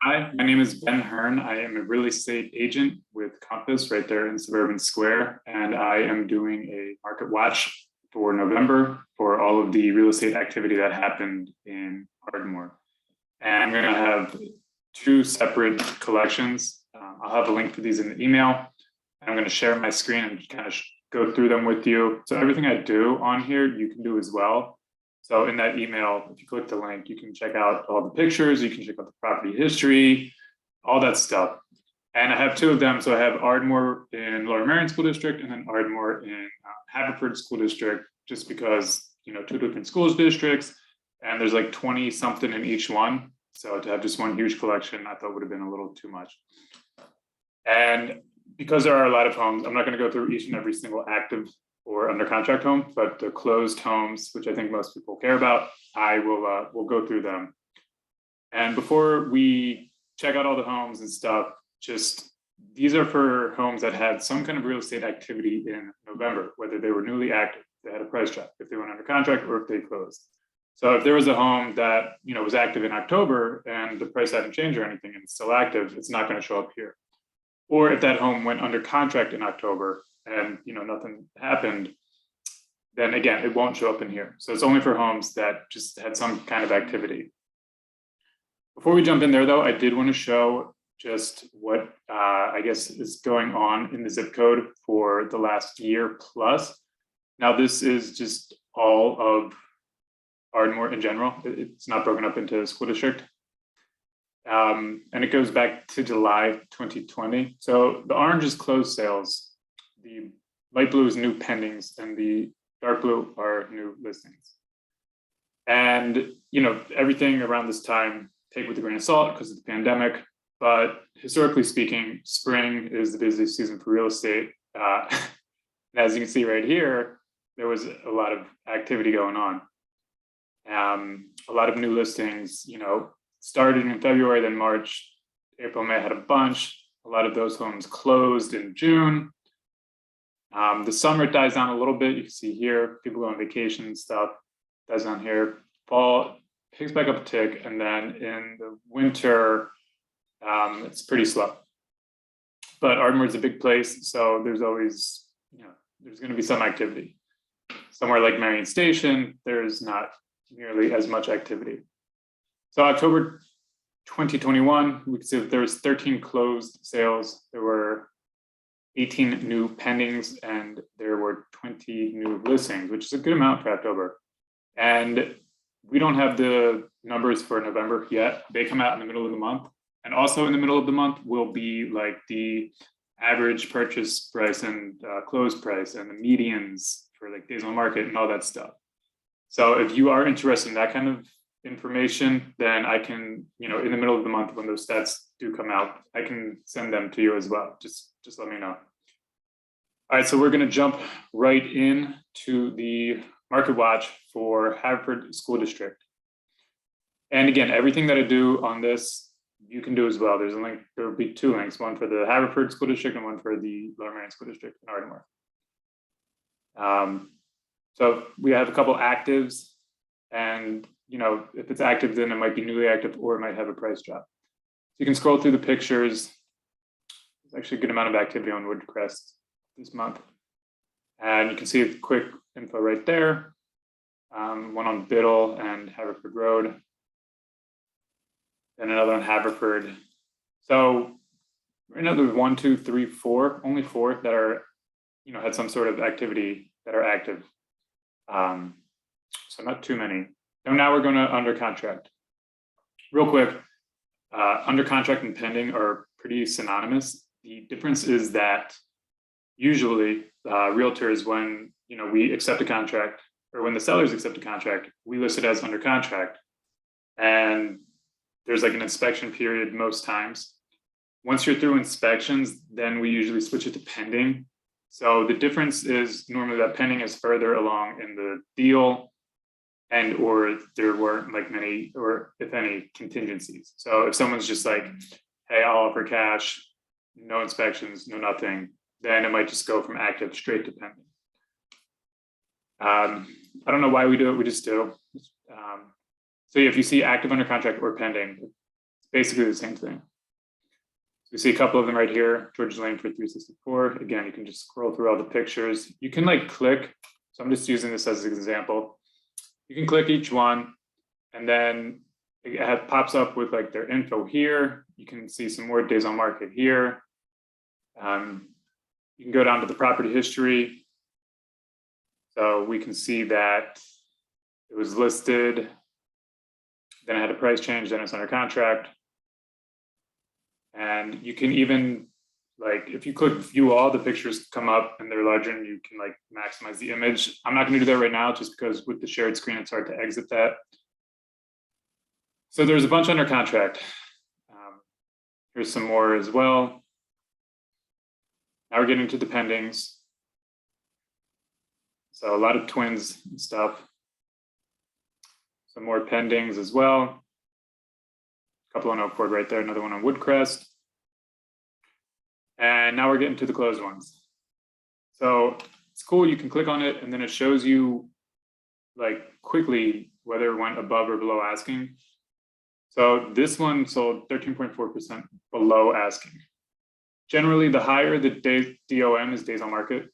Hi, my name is Ben Hearn. I am a real estate agent with Compass right there in Suburban Square, and I am doing a market watch for November for all of the real estate activity that happened in Ardmore. And I'm going to have two separate collections. I'll have a link for these in the email. I'm going to share my screen and kind of go through them with you. So everything I do on here, you can do as well. So in that email, if you click the link, you can check out all the pictures, you can check out the property history, all that stuff. And I have two of them. So I have Ardmore in Laramie School District and then Ardmore in Haverford School District, just because, two different schools districts, and there's like 20 something in each one. So to have just one huge collection, I thought would have been a little too much. And because there are a lot of homes, I'm not going to go through each and every single active or under contract home, but the closed homes, which I think most people care about, I will go through them. And before we check out all the homes and stuff, these are for homes that had some kind of real estate activity in November, whether they were newly active, they had a price drop, if they went under contract, or if they closed. So if there was a home that was active in October and the price hadn't changed or anything and it's still active, it's not going to show up here. Or if that home went under contract in October and nothing happened, then again, it won't show up in here. So it's only for homes that just had some kind of activity. Before we jump in there though, I did want to show just what I guess is going on in the zip code for the last year plus. Now this is just all of Ardmore in general. It's not broken up into school district. And it goes back to July 2020. So the orange is closed sales. The light blue is new pendings, and the dark blue are new listings. And, everything around this time, take with a grain of salt because of the pandemic. But historically speaking, spring is the busiest season for real estate. As you can see right here, there was a lot of activity going on. A lot of new listings, started in February, then March, April, May had a bunch. A lot of those homes closed in June. The summer it dies down a little bit. You can see here, people go on vacation and stuff, dies down here. Fall picks back up a tick, and then in the winter, it's pretty slow. But Ardmore is a big place, so there's always, there's going to be some activity. Somewhere like Marion Station, there's not nearly as much activity. So October 2021, we can see that there was 13 closed sales. There were 18 new pendings, and there were 20 new listings, which is a good amount for October. And we don't have the numbers for November yet. They come out in the middle of the month. And also in the middle of the month will be like the average purchase price and close price and the medians for like days on market and all that stuff. So if you are interested in that kind of information, then I can, in the middle of the month when those stats do come out, I can send them to you as well. Just let me know. All right, so we're going to jump right in to the market watch for Haverford School District. And again, everything that I do on this, you can do as well. There's a link, there will be two links, one for the Haverford School District and one for the Laramie School District in Ardmore. So we have a couple actives, and if it's active, then it might be newly active or it might have a price drop. So you can scroll through the pictures. There's actually a good amount of activity on Woodcrest this month. And you can see a quick info right there. One on Biddle and Haverford Road. And another on Haverford. So right now there's 1, 2, 3, 4, only 4 that are, had some sort of activity that are active. So not too many. And now we're going to under contract. Real quick, under contract and pending are pretty synonymous. The difference is that usually realtors, when we accept a contract, or when the sellers accept a contract, we list it as under contract. And there's like an inspection period most times. Once you're through inspections, then we usually switch it to pending. So the difference is normally that pending is further along in the deal, and or there weren't like many, or if any, contingencies. So if someone's just like, hey, I'll offer cash, no inspections, no nothing, then it might just go from active straight to pending. I don't know why we do it, we just do. So if you see active under contract or pending, basically the same thing. So we see a couple of them right here, George Lane for 364. Again, you can just scroll through all the pictures. You can like click, so I'm just using this as an example. You can click each one and then it pops up with like their info here. You can see some more days on market here. You can go down to the property history. So we can see that it was listed, then it had a price change, then it's under contract. And you can even, like, if you click view all, the pictures come up and they're larger and you can like maximize the image. I'm not going to do that right now just because with the shared screen, it's hard to exit that. So there's a bunch under contract. Here's some more as well. Now we're getting to the pendings. So a lot of twins and stuff. Some more pendings as well. A couple on Oakport right there, another one on Woodcrest. And now we're getting to the closed ones. So it's cool, you can click on it and then it shows you like quickly whether it went above or below asking. So this one sold 13.4% below asking. Generally, the higher the DOM is days on market.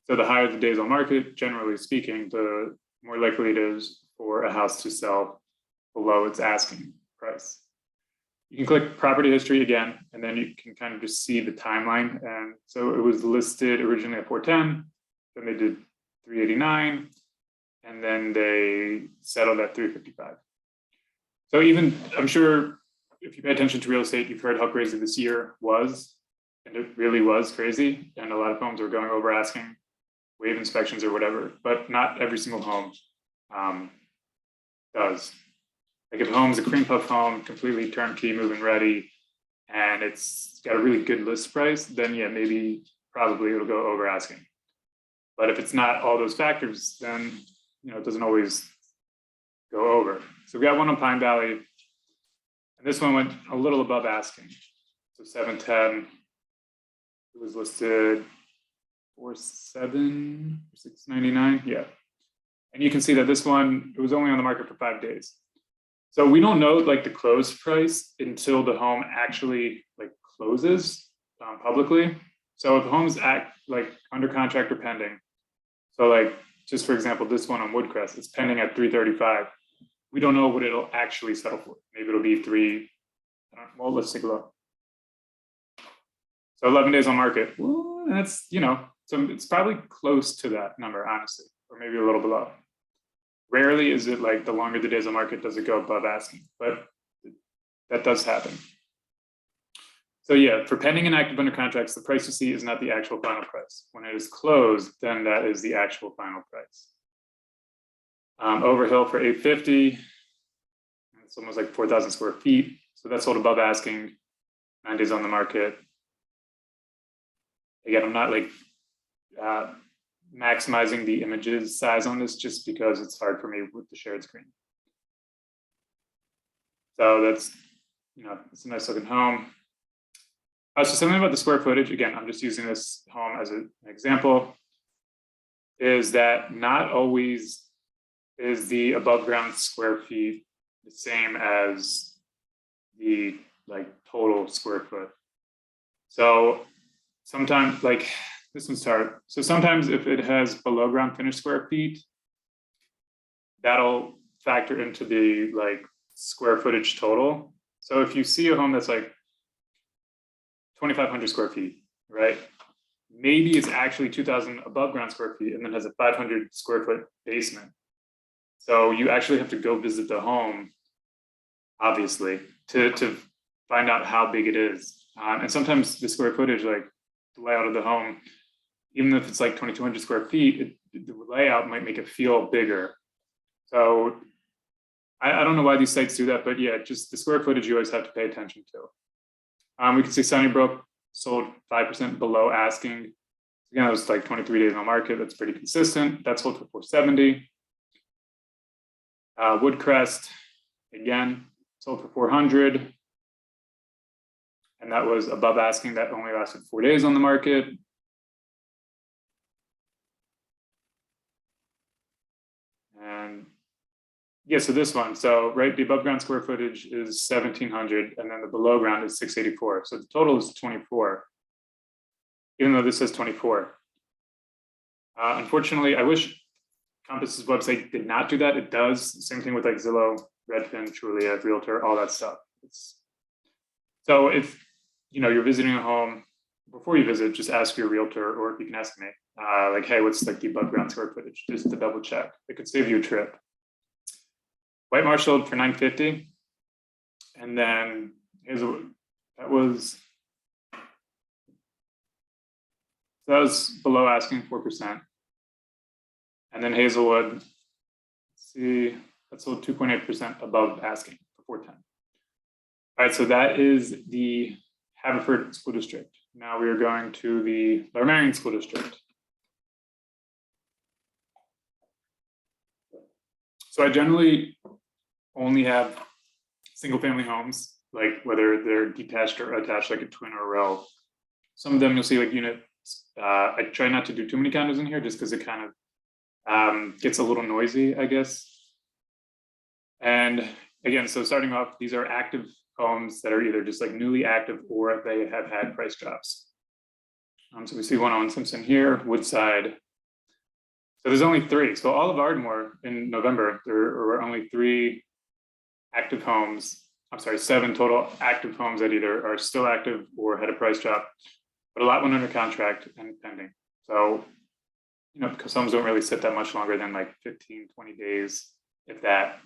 So the higher the days on market, generally speaking, the more likely it is for a house to sell below its asking price. You can click property history again, and then you can kind of just see the timeline. And so it was listed originally at 410, then they did 389, and then they settled at 355. So even, I'm sure if you pay attention to real estate, you've heard how crazy this year was, and it really was crazy. And a lot of homes were going over asking, waive inspections or whatever, but not every single home does. Like if a home's a cream puff home, completely turnkey, move-in ready, and it's got a really good list price, then yeah, maybe probably it'll go over asking. But if it's not all those factors, then it doesn't always go over. So we got one on Pine Valley, and this one went a little above asking. So 710, it was listed 47, 699, yeah. And you can see that this one, it was only on the market for 5 days. So we don't know like the close price until the home actually like closes publicly. So if the home's like under contract or pending, so like just for example, this one on Woodcrest, it's pending at 335. We don't know what it'll actually settle for. Maybe it'll be well, let's take a look. So 11 days on market. Well, that's, so it's probably close to that number, honestly, or maybe a little below. Rarely is it like the longer the days on market, does it go above asking, but that does happen. So yeah, for pending and active under contracts, the price you see is not the actual final price. When it is closed, then that is the actual final price. Overhill for 850, it's almost like 4,000 square feet. So that's sold above asking, 9 days on the market. Again, I'm not like maximizing the images size on this just because it's hard for me with the shared screen. So that's, it's a nice looking home. So something about the square footage, again, I'm just using this home as an example, is that not always is the above ground square feet the same as the like total square foot. So sometimes like this one's hard. So sometimes if it has below ground finished square feet, that'll factor into the like square footage total. So if you see a home that's like 2,500 square feet, right? Maybe it's actually 2,000 above ground square feet and then has a 500 square foot basement. So you actually have to go visit the home, obviously, to find out how big it is. And sometimes the square footage, like the layout of the home, even if it's like 2,200 square feet, the layout might make it feel bigger. So I don't know why these sites do that, but yeah, just the square footage you always have to pay attention to. We can see Sunnybrook sold 5% below asking. Again, it was like 23 days on market. That's pretty consistent. That sold for 470. Woodcrest, again, sold for 400. And that was above asking. That only lasted 4 days on the market. And Yeah, so this one, so right, the above ground square footage is 1,700, and then the below ground is 684. So the total is 24, even though this says 24. Unfortunately, I wish Compass's website did not do that. It does. Same thing with like Zillow, Redfin, Trulia, Realtor, all that stuff. So if you're visiting a home, before you visit, just ask your realtor, or you can ask me, like, hey, what's like the above ground square footage, just to double check. It could save you a trip. White Marsh sold for $950, and then that was below asking 4%. And then Hazelwood, let's see, that sold 2.8% above asking for $410. All right, so that is the Haverford School District. Now we are going to the Laramie School District. So I generally only have single family homes, like whether they're detached or attached, like a twin or a row. Some of them you'll see like units. I try not to do too many condos in here just because it kind of gets a little noisy, I guess. And again, so starting off, these are active homes that are either just like newly active or they have had price drops. So we see one on Simpson here, Woodside. So there's only 3. So all of Ardmore in November, there were only 3 active homes. I'm sorry, 7 total active homes that either are still active or had a price drop, but a lot went under contract and pending. So, because homes don't really sit that much longer than like 15, 20 days, if that.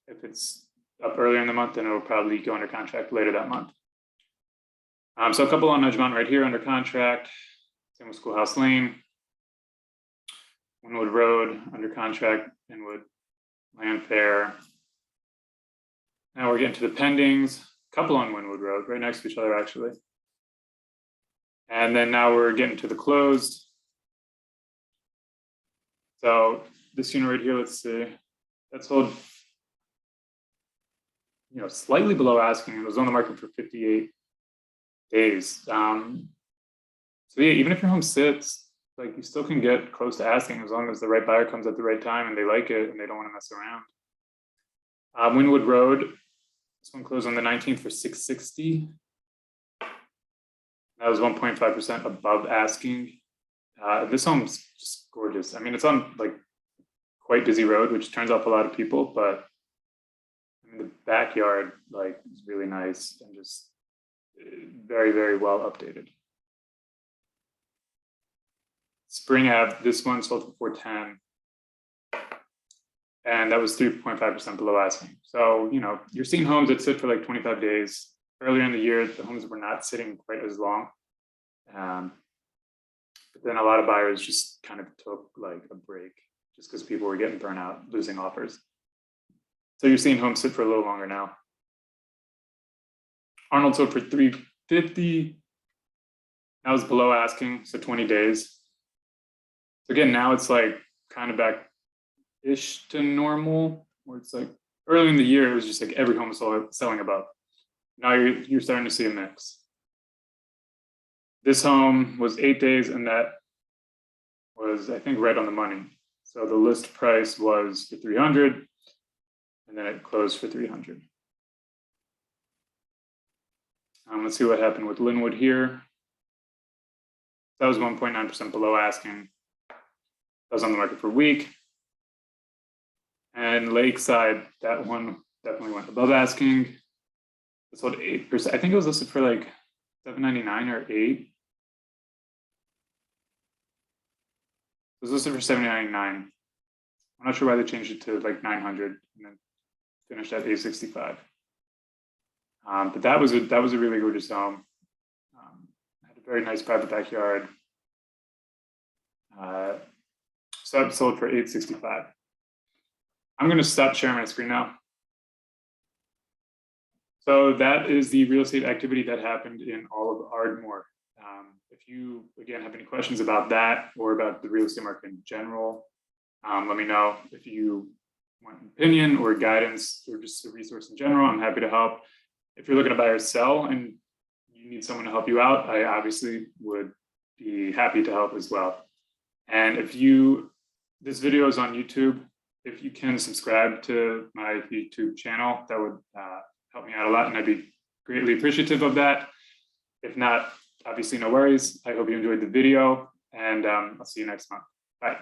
If it's up earlier in the month, then it'll probably go under contract later that month. So a couple on Edgemont right here under contract. Same with Schoolhouse Lane. Winwood Road under contract, Inwood, Land Fair. Now we're getting to the pendings. A couple on Winwood Road, right next to each other actually. And then now we're getting to the closed. So this unit right here, let's see, that sold slightly below asking. It was on the market for 58 days. So yeah, even if your home sits, like you still can get close to asking as long as the right buyer comes at the right time and they like it and they don't want to mess around. Winwood Road, this one closed on the 19th for 660. That was 1.5% above asking. This home's just gorgeous. I mean, it's on like quite busy road, which turns off a lot of people, but I mean, the backyard like is really nice and just very, very well updated. Spring Ave, this one sold for 410, and that was 3.5% below asking. So, you're seeing homes that sit for like 25 days. Earlier in the year, the homes were not sitting quite as long. But then a lot of buyers just kind of took like a break just because people were getting burnt out, losing offers. So you're seeing homes sit for a little longer now. Arnold sold for 350. That was below asking, so 20 days. So again, now it's like kind of back-ish to normal, where it's like early in the year, it was just like every home was selling above. Now you're starting to see a mix. This home was 8 days, and that was, I think, right on the money. So the list price was for 300, and then it closed for 300. Let's see what happened with Linwood here. That was 1.9% below asking. That was on the market for a week. And Lakeside, that one definitely went above asking. It sold 8%. I think it was listed for like $799 or $8. It was listed for $799. I'm not sure why they changed it to like 900 and then finished at $865. But that was a really gorgeous home. Had a very nice private backyard. So that sold for $865. I'm going to stop sharing my screen now. So that is the real estate activity that happened in all of Ardmore. If you, again, have any questions about that or about the real estate market in general, let me know. If you want an opinion or guidance or just a resource in general, I'm happy to help. If you're looking to buy or sell and you need someone to help you out, I obviously would be happy to help as well. And if this video is on YouTube, if you can subscribe to my YouTube channel, that would help me out a lot, and I'd be greatly appreciative of that. If not, obviously no worries. I hope you enjoyed the video, and I'll see you next month. Bye.